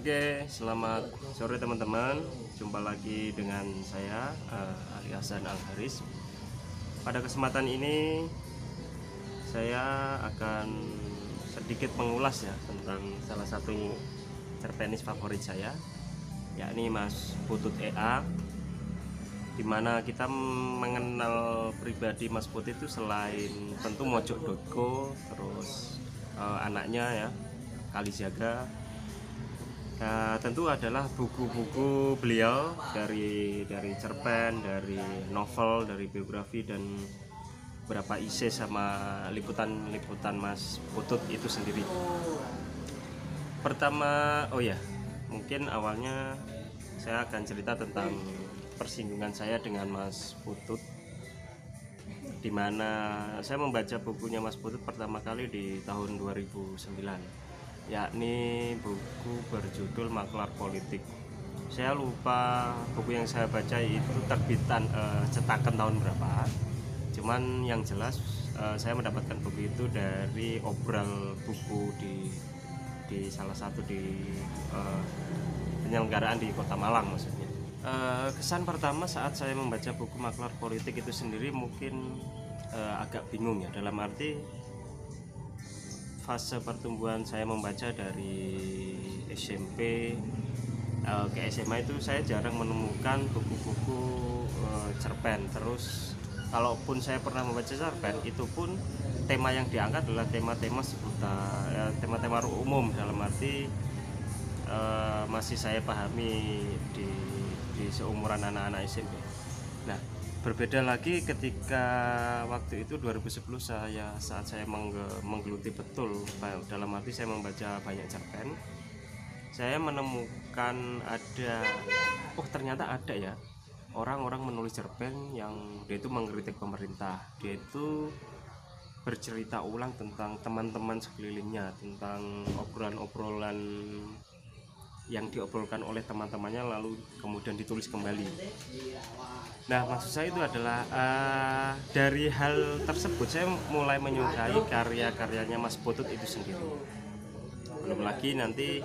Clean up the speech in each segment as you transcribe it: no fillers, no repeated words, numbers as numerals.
Oke, selamat sore teman-teman. Jumpa lagi dengan saya Ali Hasan Al Haris. Pada kesempatan ini saya akan sedikit mengulas ya tentang salah satu cerpenis favorit saya, yakni Mas Putut EA. Dimana kita mengenal pribadi Mas Putut itu selain tentu Mojok.co, terus anaknya ya Kalijaga. Nah, tentu adalah buku-buku beliau dari cerpen, dari novel, dari biografi, dan beberapa esai sama liputan-liputan Mas Putut itu sendiri. Pertama, mungkin awalnya saya akan cerita tentang persinggungan saya dengan Mas Putut, dimana saya membaca bukunya Mas Putut pertama kali di tahun 2009, yakni buku berjudul Maklar Politik. Saya lupa buku yang saya baca itu terbitan cetakan tahun berapa, cuman yang jelas saya mendapatkan buku itu dari obral buku di salah satu penyelenggaraan di Kota Malang maksudnya. Kesan pertama saat saya membaca buku Maklar Politik itu sendiri mungkin agak bingung ya, dalam arti fase pertumbuhan saya membaca dari SMP ke SMA itu saya jarang menemukan buku-buku cerpen. Terus kalaupun saya pernah membaca cerpen, itu pun tema yang diangkat adalah tema-tema seputar tema-tema umum, dalam arti masih saya pahami di seumuran anak-anak SMP. Nah, berbeda lagi ketika waktu itu 2010 saat saya menggeluti betul, dalam arti saya membaca banyak cerpen, saya menemukan ternyata ada ya orang-orang menulis cerpen yang dia itu mengkritik pemerintah, dia itu bercerita ulang tentang teman-teman sekelilingnya, tentang obrolan-obrolan yang diobrolkan oleh teman-temannya lalu kemudian ditulis kembali. Nah, maksud saya itu adalah dari hal tersebut saya mulai menyukai karya-karyanya Mas Putut itu sendiri. Belum lagi nanti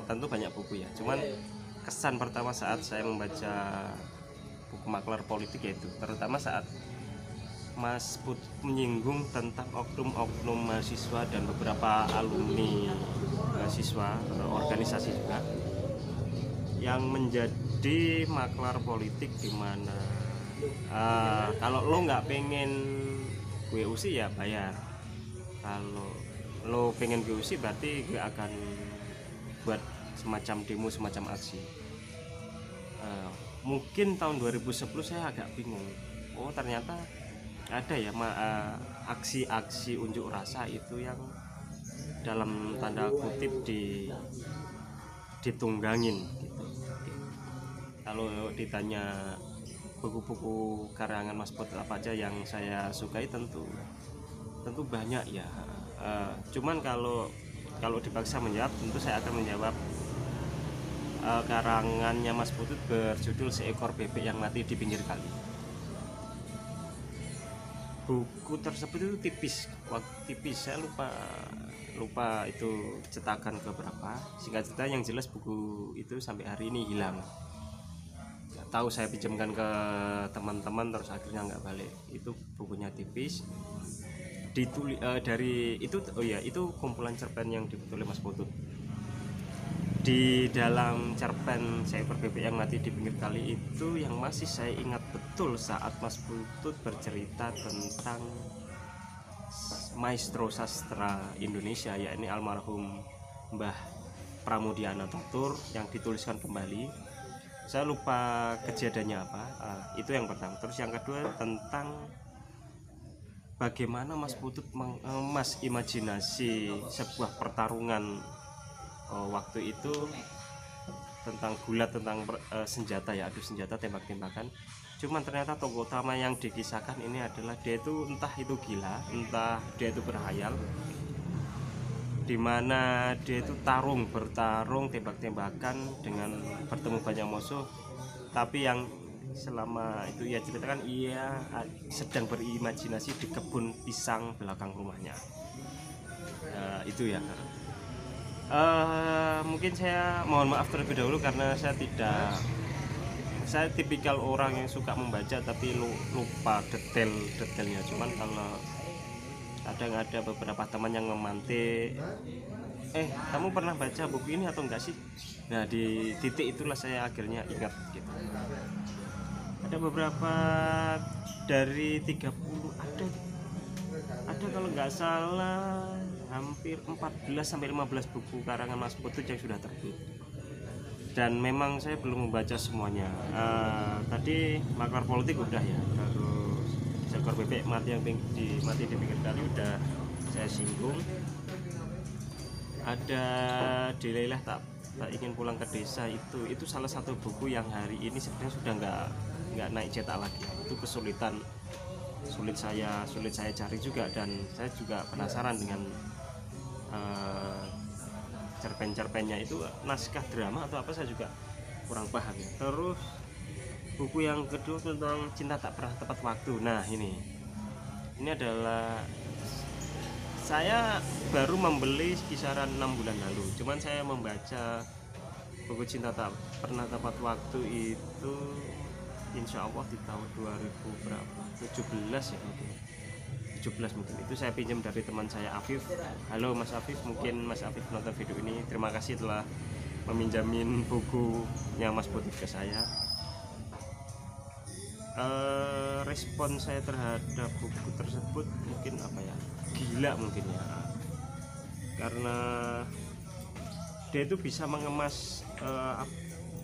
tentu banyak buku ya. Cuman kesan pertama saat saya membaca buku Maklar Politik yaitu terutama saat Mas Putut menyinggung tentang oknum-oknum mahasiswa dan beberapa alumni mahasiswa, organisasi juga, yang menjadi maklar politik, dimana kalau lo nggak pengen GUC ya bayar, kalau lo pengen GUC berarti gue akan buat semacam demo, semacam aksi. Mungkin tahun 2010 saya agak bingung, ternyata ada ya aksi-aksi unjuk rasa itu yang dalam tanda kutip ditunggangin gitu. Kalau ditanya buku-buku karangan Mas Putut apa aja yang saya sukai, tentu banyak ya. Cuman kalau dipaksa menjawab, tentu saya akan menjawab karangannya Mas Putut berjudul Seekor Bebek yang Mati di Pinggir Kali. Buku tersebut itu tipis, saya lupa itu cetakan keberapa. Singkat cerita, yang jelas buku itu sampai hari ini hilang. Nggak tahu, saya pinjamkan ke teman-teman terus akhirnya nggak balik. Itu bukunya tipis, ditulis dari itu kumpulan cerpen yang ditulis Mas Putut. Di dalam cerpen Seekor Bebek yang Mati di Pinggir Kali itu yang masih saya ingat betul saat Mas Putut bercerita tentang maestro sastra Indonesia, yakni almarhum Mbah Pramudia Anantatur, yang dituliskan kembali. Saya lupa kejadiannya apa. Itu yang pertama. Terus yang kedua tentang bagaimana Mas Putut mengemas imajinasi sebuah pertarungan waktu itu tentang gulat, tentang senjata ya, adu senjata, tembak-tembakan. Cuman ternyata tokoh utama yang dikisahkan ini adalah dia itu entah itu gila, entah dia itu berhayal, dimana dia itu bertarung tembak-tembakan dengan bertemu banyak musuh, tapi yang selama itu ia ceritakan ia sedang berimajinasi di kebun pisang belakang rumahnya. Itu ya. Mungkin saya mohon maaf terlebih dahulu karena saya tipikal orang yang suka membaca tapi lupa detailnya. Cuman kalau kadang ada beberapa teman yang memantik, kamu pernah baca buku ini atau enggak sih? Nah, di titik itulah saya akhirnya ingat gitu. Ada beberapa dari 30, ada kalau nggak salah hampir 14 sampai 15 buku karangan Mas Putut yang sudah terbit. Dan memang saya belum membaca semuanya. Tadi Maklar Politik udah ya, terus Seekor Bebek mati di pinggir kali udah saya singgung. Ada Dilailah tak ingin pulang ke desa, itu salah satu buku yang hari ini sebenarnya sudah nggak naik cetak lagi. Itu sulit saya cari juga, dan saya juga penasaran dengan cerpen-cerpennya itu naskah drama atau apa, saya juga kurang paham ya. Terus buku yang kedua tentang Cinta Tak Pernah Tepat Waktu. Nah, ini adalah saya baru membeli kisaran 6 bulan lalu. Cuman saya membaca buku Cinta Tak Pernah Tepat Waktu itu insya Allah di tahun 2017 ya, mungkin 17 mungkin. Itu saya pinjam dari teman saya Afif. Halo Mas Afif, mungkin Mas Afif nonton video ini. Terima kasih telah meminjamin bukunya Mas Putut ke saya. Respon saya terhadap buku tersebut mungkin apa ya, gila mungkin ya, karena dia itu bisa mengemas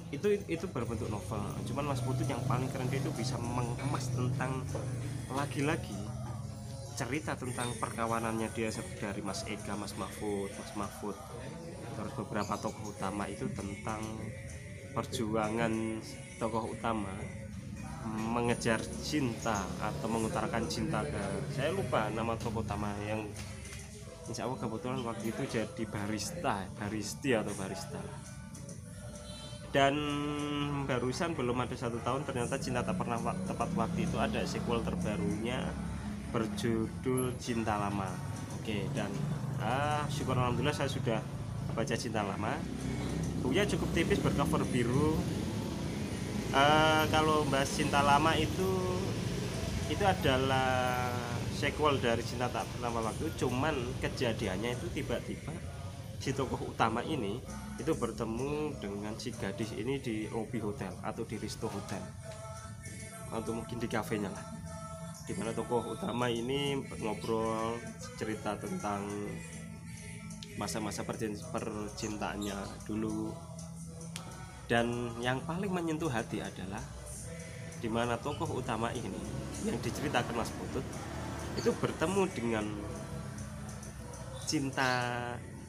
itu berbentuk novel. Cuman Mas Putut yang paling keren, dia itu bisa mengemas tentang lagi-lagi cerita tentang perkawanannya dia dari Mas Ega, Mas Mahfud, terus beberapa tokoh utama itu, tentang perjuangan tokoh utama mengejar cinta atau mengutarakan cinta ke, saya lupa nama tokoh utama yang insya Allah kebetulan waktu itu jadi barista. Dan barusan belum ada 1 tahun ternyata Cinta Tak Pernah Tepat Waktu itu ada sequel terbarunya berjudul Cinta Lama. Oke, dan syukur alhamdulillah saya sudah baca Cinta Lama. Bukunya cukup tipis, bercover biru. Kalau bahas Cinta Lama itu adalah sequel dari Cinta Tak Pernah Waktu. Cuman kejadiannya itu tiba-tiba si tokoh utama ini itu bertemu dengan si gadis ini di lobby hotel atau di resto hotel, atau mungkin di kafenya lah, dimana tokoh utama ini ngobrol cerita tentang masa-masa percintaannya dulu. Dan yang paling menyentuh hati adalah dimana tokoh utama ini yang diceritakan Mas Putut itu bertemu dengan cinta,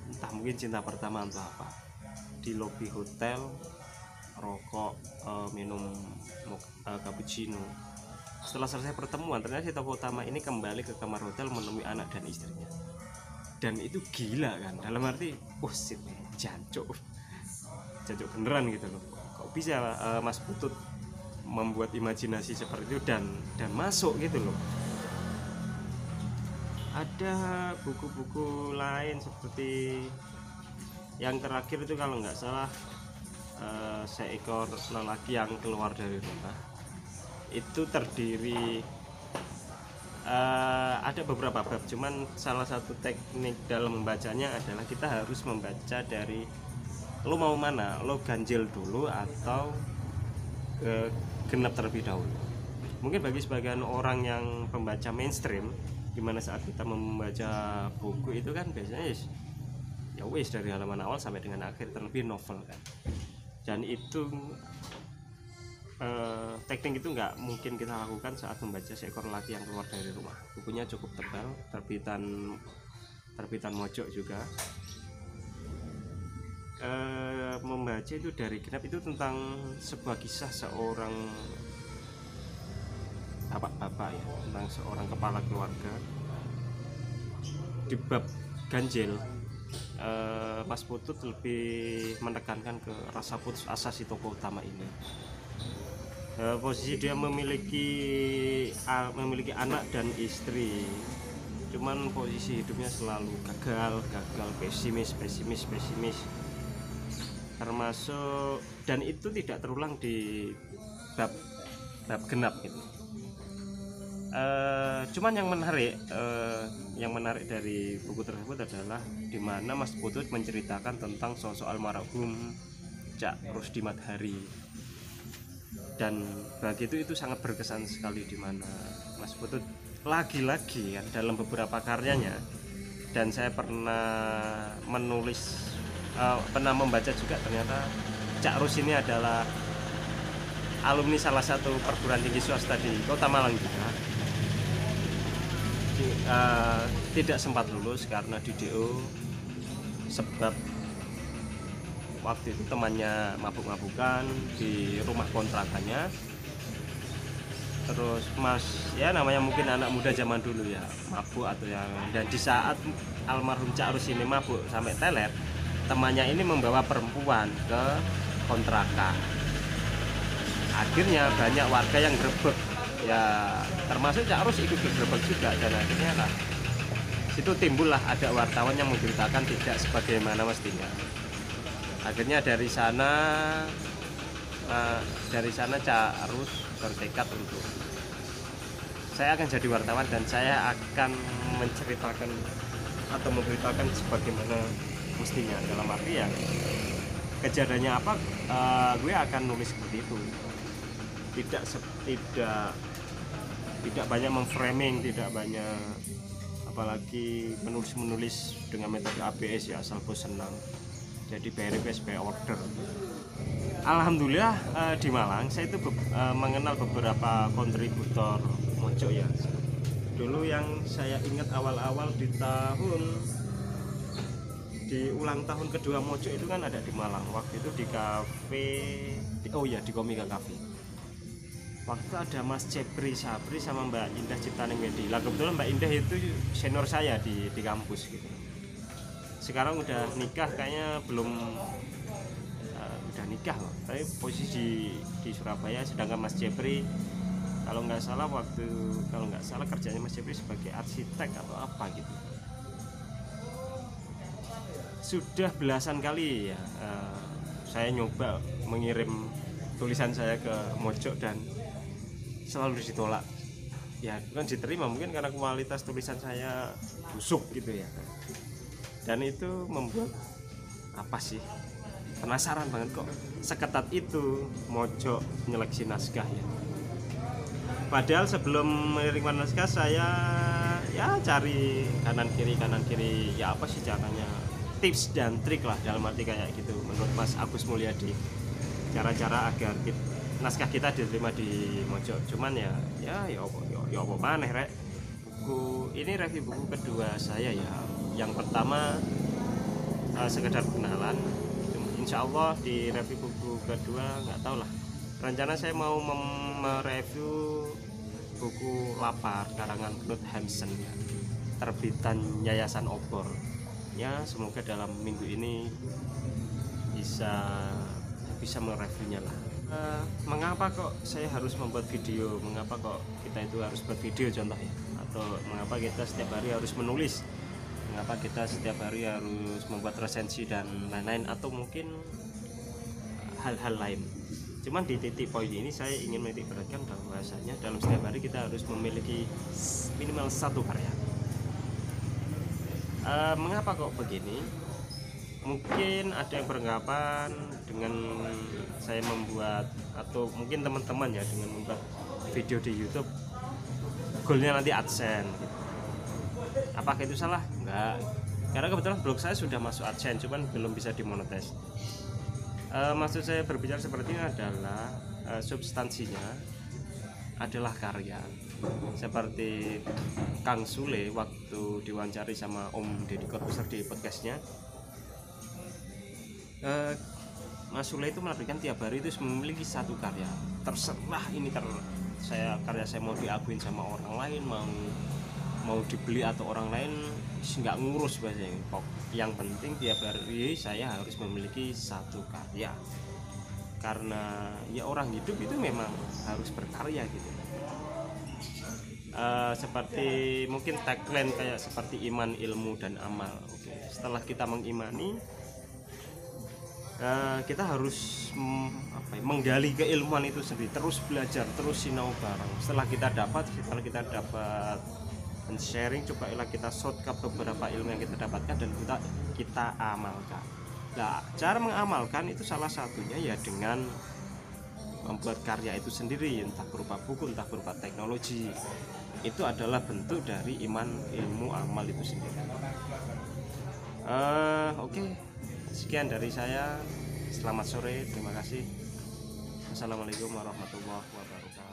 entah mungkin cinta pertama atau apa, di lobi hotel, rokok, minum cappuccino. Setelah selesai pertemuan, ternyata si tokoh utama ini kembali ke kamar hotel menemui anak dan istrinya. Dan itu gila kan, dalam arti jancuk beneran gitu loh. Kok bisa Mas Putut membuat imajinasi seperti itu dan masuk gitu loh. Ada buku-buku lain seperti yang terakhir itu kalau nggak salah Seekor Lelaki Yang Keluar Dari Rumah. Itu terdiri ada beberapa bab, cuman salah satu teknik dalam membacanya adalah kita harus membaca dari lo mau mana, lo ganjil dulu atau genap terlebih dahulu. Mungkin bagi sebagian orang yang pembaca mainstream, dimana saat kita membaca buku itu kan biasanya ya wis dari halaman awal sampai dengan akhir, terlebih novel kan. Dan itu teknik itu nggak mungkin kita lakukan saat membaca Seekor Lelaki Yang Keluar Dari Rumah. Bukunya cukup tebal, terbitan Mojok juga. Membaca itu dari genap itu tentang sebuah kisah seorang bapak ya, tentang seorang kepala keluarga. Di bab ganjil, Mas Putut lebih menekankan ke rasa putus asa si tokoh utama ini. Posisi dia memiliki anak dan istri, cuman posisi hidupnya selalu gagal, pesimis, termasuk, dan itu tidak terulang di bab genap gitu. Cuman yang menarik dari buku tersebut adalah dimana Mas Putut menceritakan tentang sosok almarhum Cak Rusdi Madhari, dan bagi itu sangat berkesan sekali, dimana Mas Putut lagi-lagi ya, dalam beberapa karyanya, dan saya pernah membaca juga, ternyata Cak Rus ini adalah alumni salah satu perguruan tinggi swasta di Kota Malang juga. Tidak sempat lulus karena di DO, sebab waktu itu temannya mabuk-mabukan di rumah kontrakannya. Terus ya namanya mungkin anak muda zaman dulu ya, mabuk atau yang, dan di saat almarhum Cak Rus ini mabuk sampai teler, temannya ini membawa perempuan ke kontrakan. Akhirnya banyak warga yang grebek ya, termasuk Cak Rus ikut grebek juga, dan akhirnya lah situ timbullah ada wartawan yang memberitakan tidak sebagaimana mestinya. Akhirnya dari sana Cak Rus bertekad untuk, saya akan jadi wartawan dan saya akan menceritakan atau memberitakan sebagaimana mestinya, dalam arti ya kejadiannya apa, gue akan nulis seperti itu, tidak banyak memframing, tidak banyak apalagi menulis dengan metode ABS ya, asal bos senang, jadi beres by order. Alhamdulillah di Malang saya itu mengenal beberapa kontributor mojok ya. Dulu yang saya ingat awal-awal di ulang tahun kedua mojok itu kan ada di Malang. Waktu itu di kafe, di Komika Cafe. Waktu itu ada Mas Jepri Sabri sama Mbak Indah Ciptaningwedi. Lah kebetulan Mbak Indah itu senior saya di kampus gitu. Sekarang udah nikah, kayaknya belum udah nikah loh, tapi posisi di Surabaya. Sedangkan Mas Jepri kalau nggak salah kerjanya Mas Jepri sebagai arsitek atau apa gitu. Sudah belasan kali ya saya nyoba mengirim tulisan saya ke mojok dan selalu ditolak. Ya kan diterima mungkin karena kualitas tulisan saya busuk gitu ya. Dan itu membuat penasaran banget, kok seketat itu mojok nyeleksi naskah ya. Padahal sebelum mengirimkan naskah saya ya cari kanan kiri ya, apa sih caranya, tips dan trik lah, dalam arti kayak gitu menurut Mas Agus Mulyadi, cara-cara agar naskah kita diterima di mojok. Cuman ya apa maneh rek, review buku kedua saya ya. Yang pertama sekedar kenalan, insya Allah di review buku kedua nggak tahu lah, rencana saya mau mereview buku Lapar karangan Knut Hamsun ya, terbitan Yayasan Obor ya. Semoga dalam minggu ini bisa mereviewnya lah. Mengapa kok saya harus membuat video, mengapa kok kita itu harus buat video contohnya, atau mengapa kita setiap hari harus menulis, mengapa kita setiap hari harus membuat resensi dan lain-lain, atau mungkin hal-hal lain. Cuman di titik poin ini saya ingin menitik beratkan bahwasanya dalam setiap hari kita harus memiliki minimal satu karya. Mengapa kok begini? Mungkin ada yang beranggapan dengan saya membuat, atau mungkin teman-teman ya, dengan membuat video di YouTube goalnya nanti AdSense gitu. Apakah itu salah? Enggak, karena kebetulan blog saya sudah masuk AdSense, cuman belum bisa dimonetize. Maksud saya berbicara seperti ini adalah substansinya adalah karya. Seperti Kang Sule waktu diwawancari sama Om Deddy Corbuzier di podcastnya, Mas Sule itu mengatakan tiap hari itu memiliki satu karya. Terserah ini karya saya mau diakuin sama orang lain, mau dibeli atau orang lain, nggak ngurus bahasanya. Yang penting tiap hari saya harus memiliki satu karya, karena ya orang hidup itu memang harus berkarya gitu. seperti mungkin tagline kayak seperti iman, ilmu, dan amal. Oke, setelah kita mengimani, kita harus menggali keilmuan itu sendiri, terus belajar, terus sinau bareng. Setelah kita dapat sharing, cobalah kita shortcut beberapa ilmu yang kita dapatkan dan kita amalkan. Nah, cara mengamalkan itu salah satunya ya dengan membuat karya itu sendiri, entah berupa buku, entah berupa teknologi. Itu adalah bentuk dari iman, ilmu, amal itu sendiri. Oke. Sekian dari saya. Selamat sore, terima kasih. Assalamualaikum warahmatullahi wabarakatuh.